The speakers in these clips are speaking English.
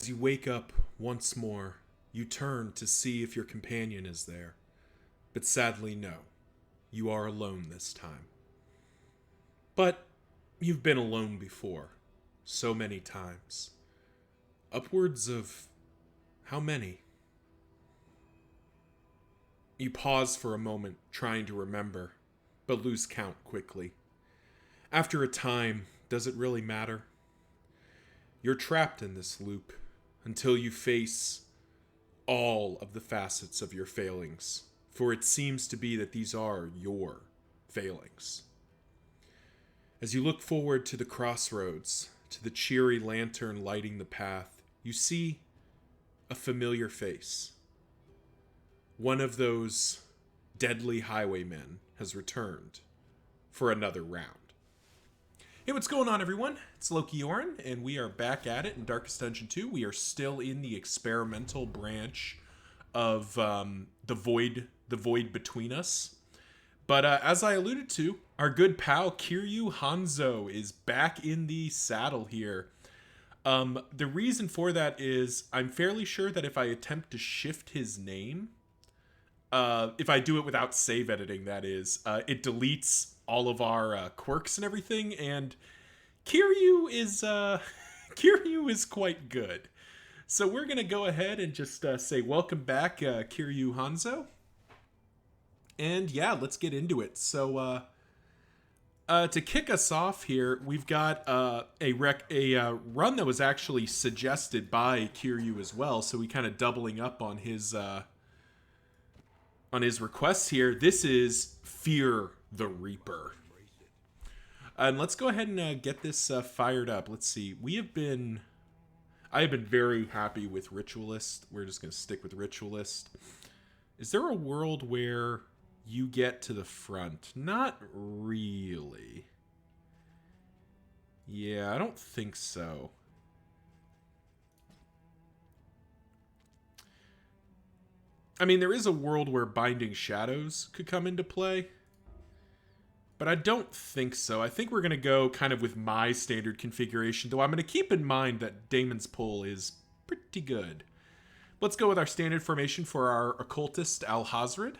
As you wake up once more, you turn to see if your companion is there. But sadly, no. You are alone this time. But you've been alone before. So many times. Upwards of how many? You pause for a moment, trying to remember, but lose count quickly. After a time, does it really matter? You're trapped in this loop until you face all of the facets of your failings, for it seems to be that these are your failings. As you look forward to the crossroads, to the cheery lantern lighting the path, you see a familiar face. One of those deadly highwaymen has returned for another round. Hey, what's going on, everyone? It's Loki Oren, and we are back at it in Darkest Dungeon 2. We are still in the experimental branch of the void between us. But as I alluded to, our good pal Kiryu Hanzo is back in the saddle here. The reason for that is I'm fairly sure that if I attempt to shift his name, if I do it without save editing, that is, it deletes all of our quirks and everything, and Kiryu is Kiryu is quite good. So we're gonna go ahead and just say welcome back, Kiryu Hanzo. And yeah, let's get into it. So to kick us off here, we've got a run that was actually suggested by Kiryu as well. So we kind of doubling up on his requests here. This is Fear the Reaper. And let's go ahead and get this fired up. Let's see. I have been very happy with Ritualist. We're just going to stick with Ritualist. Is there a world where you get to the front? Not really. Yeah, I don't think so. I mean, there is a world where Binding Shadows could come into play, but I don't think so. I think we're going to go kind of with my standard configuration, though I'm going to keep in mind that Damon's Pull is pretty good. Let's go with our standard formation for our Occultist Al-Hazred.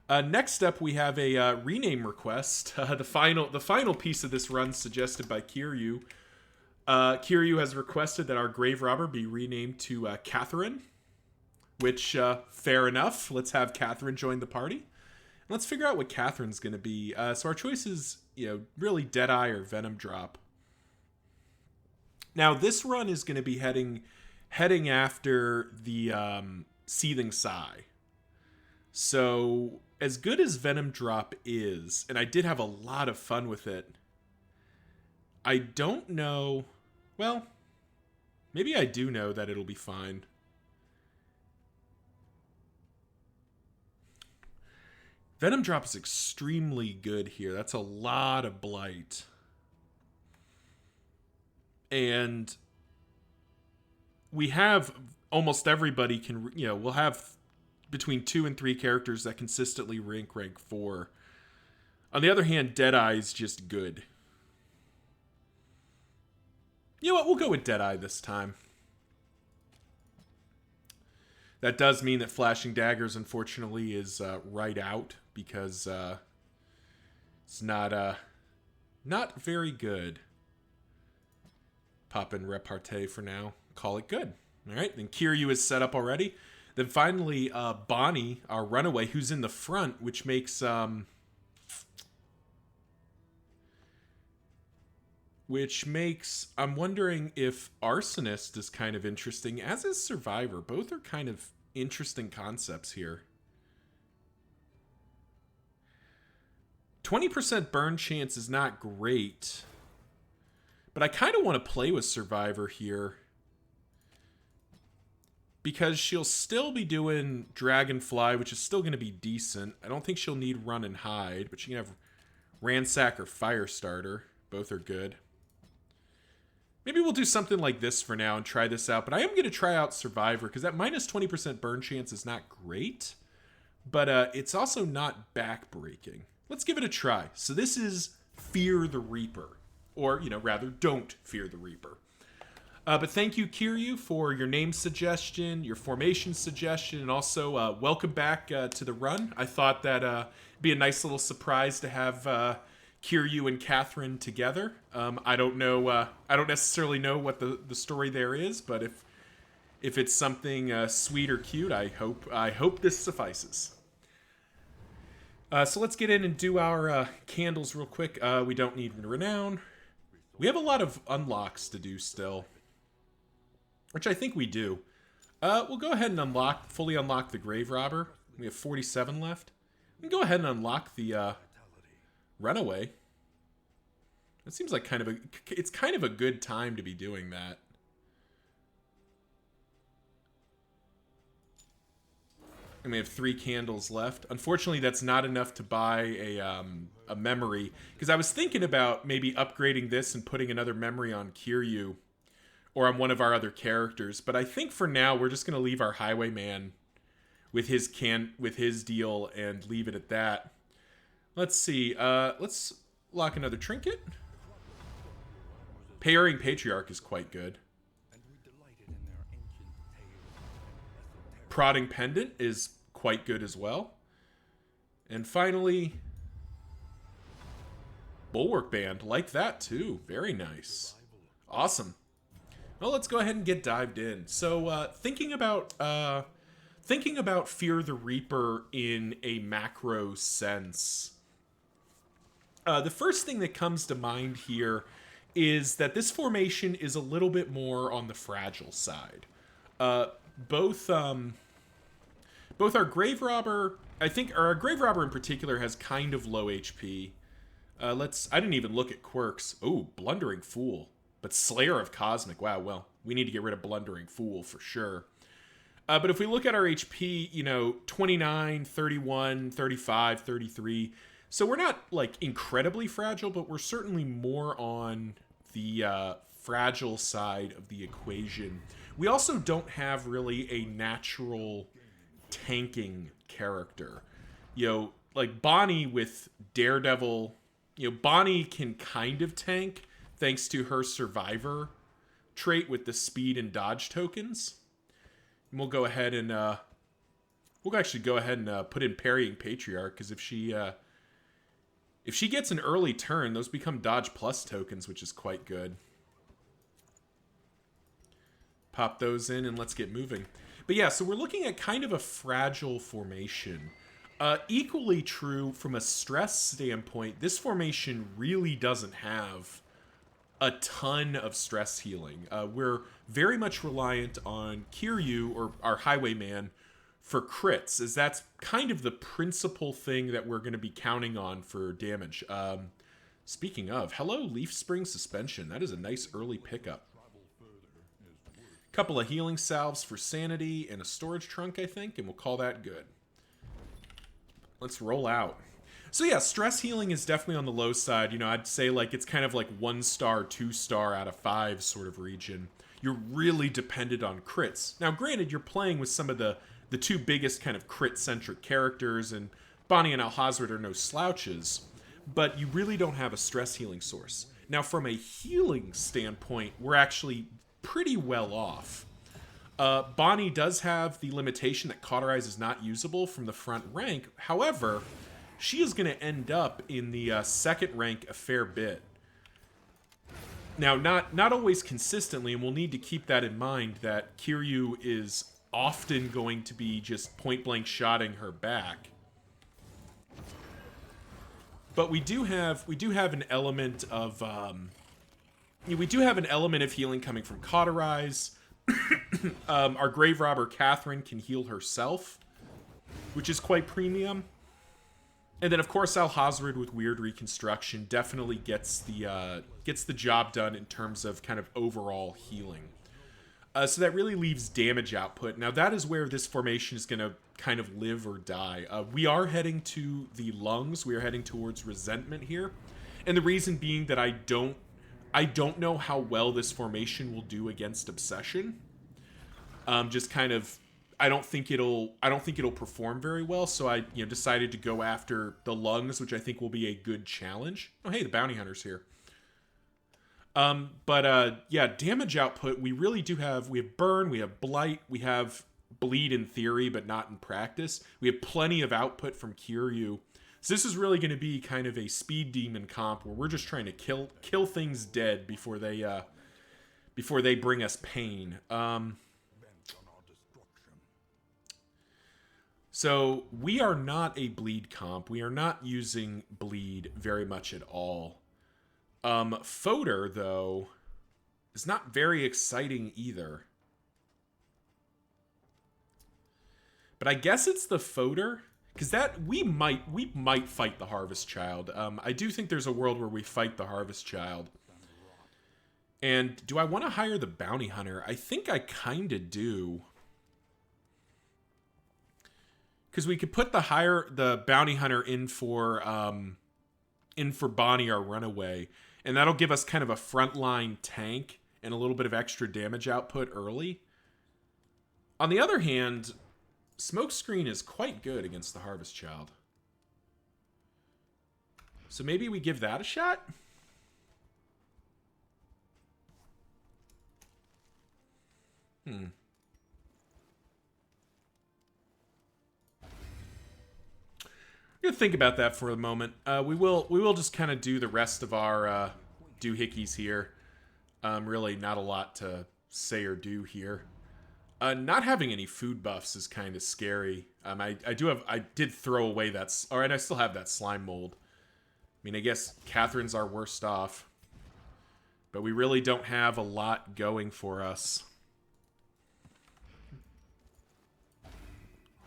Next up, we have a rename request. The final piece of this run suggested by Kiryu. Kiryu has requested that our Grave Robber be renamed to Catherine. Which, fair enough. Let's have Catherine join the party. And let's figure out what Catherine's going to be. So our choice is, really Deadeye or Venom Drop. Now, this run is going to be heading after the Seething Sigh. So, as good as Venom Drop is, and I did have a lot of fun with it, I don't know... Well, maybe I do know that it'll be fine. Venom Drop is extremely good here. That's a lot of blight. And we have almost everybody can, we'll have between 2 and 3 characters that consistently rank 4. On the other hand, Deadeye is just good. You know what? We'll go with Deadeye this time. That does mean that Flashing Daggers, unfortunately, is right out because it's not very good. Pop in Repartee for now. Call it good. All right, then Kiryu is set up already. Then finally, Bonnie, our runaway, who's in the front, which makes I'm wondering if Arsonist is kind of interesting, as is Survivor. Both are kind of interesting concepts here. 20% burn chance is not great, but I kind of want to play with Survivor here because she'll still be doing Dragonfly, which is still going to be decent. I don't think she'll need Run and Hide, but she can have Ransack or Firestarter. Both are good. Maybe we'll do something like this for now and try this out. But I am going to try out Survivor because that minus 20% burn chance is not great. But it's also not backbreaking. Let's give it a try. So this is Fear the Reaper. Or, rather, Don't Fear the Reaper. But thank you, Kiryu, for your name suggestion, your formation suggestion, and also welcome back to the run. I thought that be a nice little surprise to have Kiryu and Catherine together. I don't know. I don't necessarily know what the story there is, but if it's something sweet or cute, I hope this suffices. So let's get in and do our candles real quick. We don't need renown. We have a lot of unlocks to do still, which I think we do. We'll go ahead and fully unlock the Grave Robber. We have 47 left. We can go ahead and unlock the Runaway. It seems like it's kind of a good time to be doing that. And we have 3 candles left. Unfortunately, that's not enough to buy a memory, because I was thinking about maybe upgrading this and putting another memory on Kiryu or on one of our other characters. But I think for now we're just going to leave our Highwayman with his deal and leave it at that. Let's see. Let's lock another trinket. Pairing Patriarch is quite good. Prodding Pendant is quite good as well. And finally, Bulwark Band. Like that too. Very nice. Awesome. Well, let's go ahead and get dived in. So, thinking about Fear the Reaper in a macro sense, the first thing that comes to mind here is that this formation is a little bit more on the fragile side. Both our Grave Robber, our Grave Robber in particular has kind of low HP. I didn't even look at quirks. Oh, Blundering Fool. But Slayer of Cosmic, wow, well, we need to get rid of Blundering Fool for sure. But if we look at our HP, 29, 31, 35, 33. So we're not, like, incredibly fragile, but we're certainly more on the fragile side of the equation. We also don't have really a natural tanking character. Like Bonnie with Daredevil, Bonnie can kind of tank thanks to her Survivor trait with the speed and dodge tokens. And we'll go ahead and put in Parrying Patriarch, because if she gets an early turn, those become dodge plus tokens, which is quite good. Pop those in and let's get moving. But yeah, so we're looking at kind of a fragile formation. Equally true from a stress standpoint, this formation really doesn't have a ton of stress healing. We're very much reliant on Kiryu, or our Highwayman, for crits, as that's kind of the principal thing that we're going to be counting on for damage. Speaking of, hello, Leaf Spring Suspension. That is a nice early pickup. Couple of healing salves for sanity and a storage trunk, I think, and we'll call that good. Let's roll out. So yeah, stress healing is definitely on the low side. I'd say like it's kind of like 1-star, 2-star out of 5 sort of region. You're really dependent on crits. Now, granted, you're playing with some of the 2 biggest kind of crit-centric characters, and Bonnie and Alhazred are no slouches, but you really don't have a stress healing source. Now, from a healing standpoint, we're actually pretty well off. Bonnie does have the limitation that Cauterize is not usable from the front rank. However, she is going to end up in the second rank a fair bit. Now, not always consistently, and we'll need to keep that in mind, that Kiryu is often going to be just point-blank shotting her back. But we do have an element of healing coming from Cauterize. Our Grave Robber Catherine can heal herself, which is quite premium. And then, of course, Alhazred with Weird Reconstruction definitely gets the job done in terms of kind of overall healing. So that really leaves damage output. Now, that is where this formation is going to kind of live or die. We are heading to the lungs. We are heading towards resentment here. And the reason being that I don't know how well this formation will do against obsession. Just kind of, I don't think it'll perform very well. So I decided to go after the lungs, which I think will be a good challenge. Oh, hey, the bounty hunter's here. Yeah, damage output, we really do have, we have burn, we have blight, we have bleed in theory, but not in practice. We have plenty of output from Kiryu. So this is really going to be kind of a speed demon comp where we're just trying to kill things dead before they bring us pain. So we are not a bleed comp. We are not using bleed very much at all. Fodor, though, is not very exciting either. But I guess it's the Fodor, because that we might fight the Harvest Child. I do think there's a world where we fight the Harvest Child. And do I want to hire the Bounty Hunter? I think I kind of do. Because we could put the Bounty Hunter in for Bonnie, our runaway, and that'll give us kind of a frontline tank and a little bit of extra damage output early. On the other hand, Smokescreen is quite good against the Harvest Child. So maybe we give that a shot? I'm gonna think about that for a moment. We will just kind of do the rest of our doohickeys here. Really, not a lot to say or do here. Not having any food buffs is kind of scary. I did throw away that. All right, I still have that slime mold. I mean, I guess Catherine's our worst off, but we really don't have a lot going for us.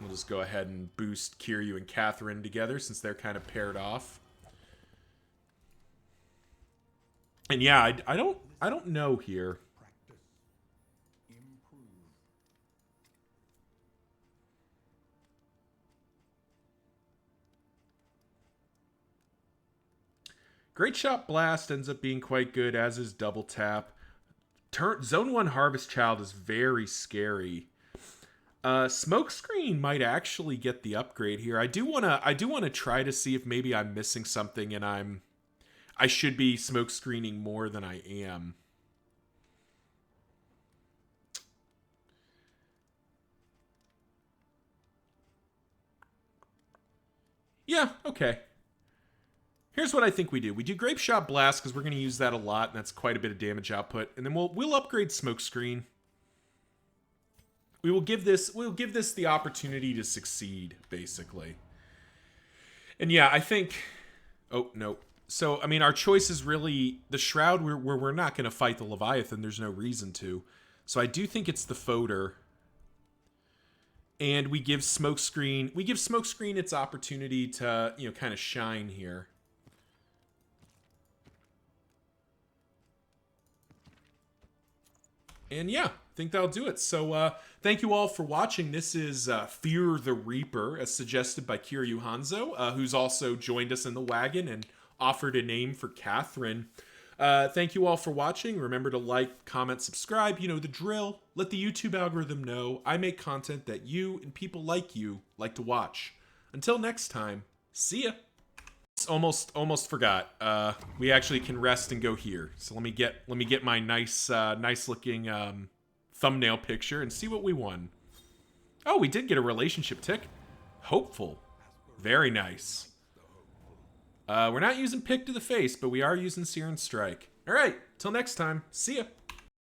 We'll just go ahead and boost Kiryu and Catherine together since they're kind of paired off. And yeah, I don't know here. Great Shot Blast ends up being quite good, as is Double Tap. Zone 1 Harvest Child is very scary. Smokescreen might actually get the upgrade here. I do wanna try to see if maybe I'm missing something and I should be smokescreening more than I am. Yeah, okay. Here's what I think we do. We do Grape Shot Blast because we're going to use that a lot, and that's quite a bit of damage output. And then we'll upgrade Smokescreen. We'll give this the opportunity to succeed, basically. And yeah, I think. Oh no. So I mean, our choice is really the Shroud. We're not going to fight the Leviathan. There's no reason to. So I do think it's the Fodor. And we give Smokescreen its opportunity to, kind of shine here. And yeah, I think that'll do it. So thank you all for watching. This is Fear the Reaper, as suggested by Kiryu Hanzo, who's also joined us in the wagon and offered a name for Catherine. Thank you all for watching. Remember to like, comment, subscribe. You know the drill. Let the YouTube algorithm know I make content that you and people like you like to watch. Until next time, see ya. Almost forgot. We actually can rest and go here. So let me get my nice looking thumbnail picture and see what we won. Oh, we did get a relationship tick. Hopeful. Very nice. We're not using Pick to the Face, but we are using Sear and Strike. All right, till next time. See ya.